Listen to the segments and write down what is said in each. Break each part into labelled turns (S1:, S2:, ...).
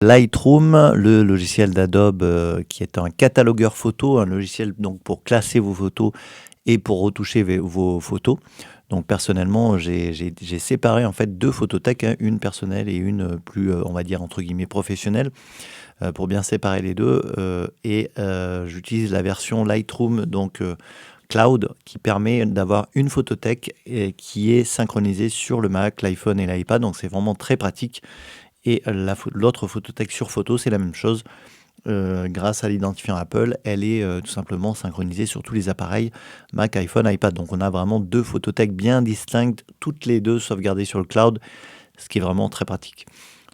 S1: Lightroom, le logiciel d'Adobe qui est un catalogueur photo, un logiciel donc pour classer vos photos et pour retoucher vos photos. Donc personnellement, j'ai séparé en fait deux photothèques, hein, une personnelle et une plus, on va dire entre guillemets professionnelle, pour bien séparer les deux. J'utilise la version Lightroom donc Cloud qui permet d'avoir une photothèque qui est synchronisée sur le Mac, l'iPhone et l'iPad. Donc c'est vraiment très pratique. Et l'autre photothèque sur photo, c'est la même chose. Grâce à l'identifiant Apple, elle est tout simplement synchronisée sur tous les appareils Mac, iPhone, iPad. Donc on a vraiment deux photothèques bien distinctes, toutes les deux sauvegardées sur le cloud, ce qui est vraiment très pratique.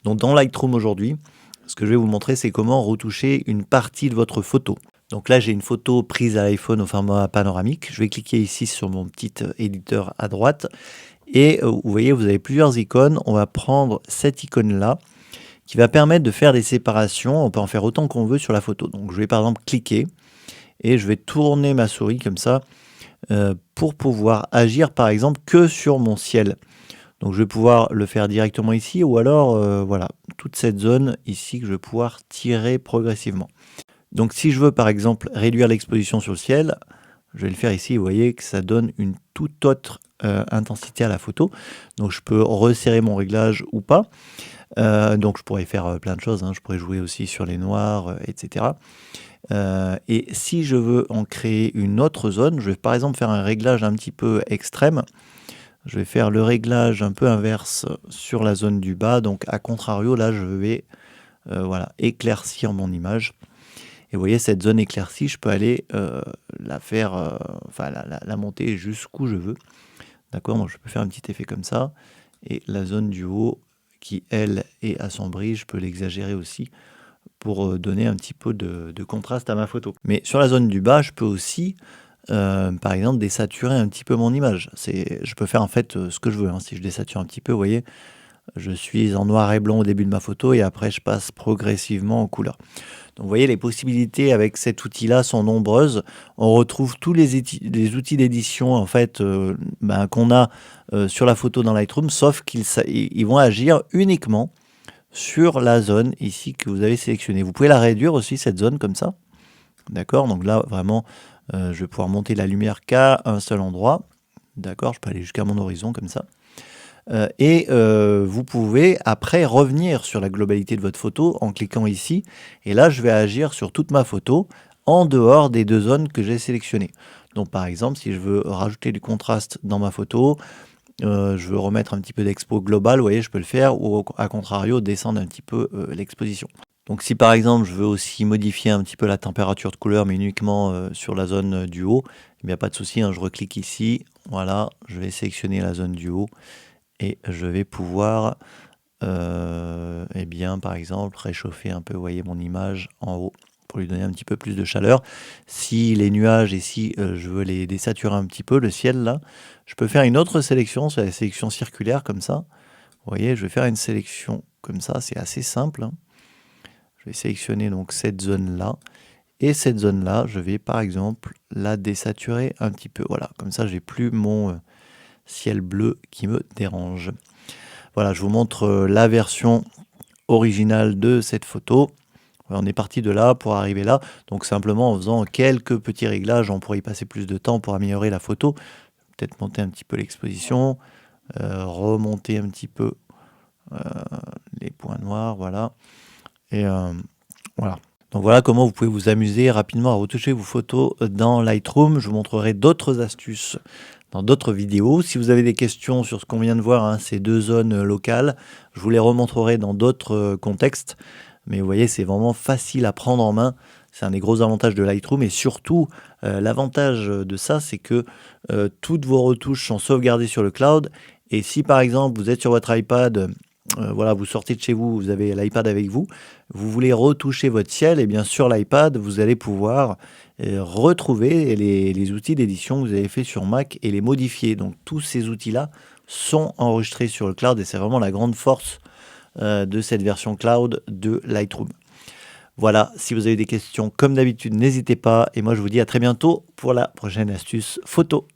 S1: Donc dans Lightroom aujourd'hui, ce que je vais vous montrer, c'est comment retoucher une partie de votre photo. Donc là, j'ai une photo prise à l'iPhone au format panoramique. Je vais cliquer ici sur mon petit éditeur à droite. Et vous voyez, vous avez plusieurs icônes. On va prendre cette icône-là qui va permettre de faire des séparations. On peut en faire autant qu'on veut sur la photo. Donc je vais par exemple cliquer et je vais tourner ma souris comme ça pour pouvoir agir par exemple que sur mon ciel. Donc je vais pouvoir le faire directement ici ou alors voilà, toute cette zone ici que je vais pouvoir tirer progressivement. Donc si je veux par exemple réduire l'exposition sur le ciel, je vais le faire ici, vous voyez que ça donne une toute autre intensité à la photo. Donc je peux resserrer mon réglage ou pas. Donc je pourrais faire plein de choses, hein. Je pourrais jouer aussi sur les noirs, etc. Et si je veux en créer une autre zone, je vais par exemple faire un réglage un petit peu extrême. Je vais faire le réglage un peu inverse sur la zone du bas. Donc à contrario, là je vais voilà, éclaircir mon image. Et vous voyez, cette zone éclaircie, je peux aller la faire, enfin la monter jusqu'où je veux. D'accord, donc je peux faire un petit effet comme ça. Et la zone du haut, qui elle est assombrie, je peux l'exagérer aussi pour donner un petit peu de contraste à ma photo. Mais sur la zone du bas, je peux aussi, par exemple, désaturer un petit peu mon image. Je peux faire en fait ce que je veux, hein. Si je désature un petit peu, vous voyez, je suis en noir et blanc au début de ma photo et après je passe progressivement en couleur. Donc vous voyez, les possibilités avec cet outil-là sont nombreuses. On retrouve tous les outils d'édition en fait qu'on a sur la photo dans Lightroom, sauf qu'ils vont agir uniquement sur la zone ici que vous avez sélectionnée. Vous pouvez la réduire aussi, cette zone, comme ça. D'accord, donc là vraiment, je vais pouvoir monter la lumière qu'à un seul endroit. D'accord, je peux aller jusqu'à mon horizon comme ça. Vous pouvez après revenir sur la globalité de votre photo en cliquant ici. Et là, je vais agir sur toute ma photo en dehors des deux zones que j'ai sélectionnées. Donc par exemple, si je veux rajouter du contraste dans ma photo, je veux remettre un petit peu d'expo global, vous voyez, je peux le faire, ou à contrario, descendre un petit peu l'exposition. Donc si par exemple, je veux aussi modifier un petit peu la température de couleur, mais uniquement sur la zone du haut, il n'y a pas de souci, hein, je reclique ici, voilà, je vais sélectionner la zone du haut. Et je vais pouvoir, eh bien, par exemple, réchauffer un peu, vous voyez, mon image en haut pour lui donner un petit peu plus de chaleur. Si les nuages, et si je veux les désaturer un petit peu, le ciel, là, je peux faire une autre sélection, c'est la sélection circulaire, comme ça. Vous voyez, je vais faire une sélection comme ça, c'est assez simple, hein. Je vais sélectionner donc cette zone-là. Et cette zone-là, je vais, par exemple, la désaturer un petit peu. Voilà, comme ça, j'ai plus mon ciel bleu qui me dérange. Voilà, je vous montre la version originale de cette photo. On est parti de là pour arriver là. Donc simplement en faisant quelques petits réglages, on pourrait y passer plus de temps pour améliorer la photo. Peut-être monter un petit peu l'exposition, remonter un petit peu les points noirs, voilà. Et voilà. Donc voilà comment vous pouvez vous amuser rapidement à retoucher vos photos dans Lightroom. Je vous montrerai d'autres astuces dans d'autres vidéos. Si vous avez des questions sur ce qu'on vient de voir, hein, ces deux zones locales, je vous les remontrerai dans d'autres contextes. Mais vous voyez, c'est vraiment facile à prendre en main. C'est un des gros avantages de Lightroom. Et surtout, l'avantage de ça, c'est que toutes vos retouches sont sauvegardées sur le cloud. Et si par exemple, vous êtes sur votre iPad, voilà, vous sortez de chez vous, vous avez l'iPad avec vous, vous voulez retoucher votre ciel, et bien sur l'iPad, vous allez pouvoir retrouver les outils d'édition que vous avez fait sur Mac et les modifier. Donc tous ces outils-là sont enregistrés sur le cloud et c'est vraiment la grande force de cette version cloud de Lightroom. Voilà, si vous avez des questions, comme d'habitude, n'hésitez pas. Et moi, je vous dis à très bientôt pour la prochaine astuce photo.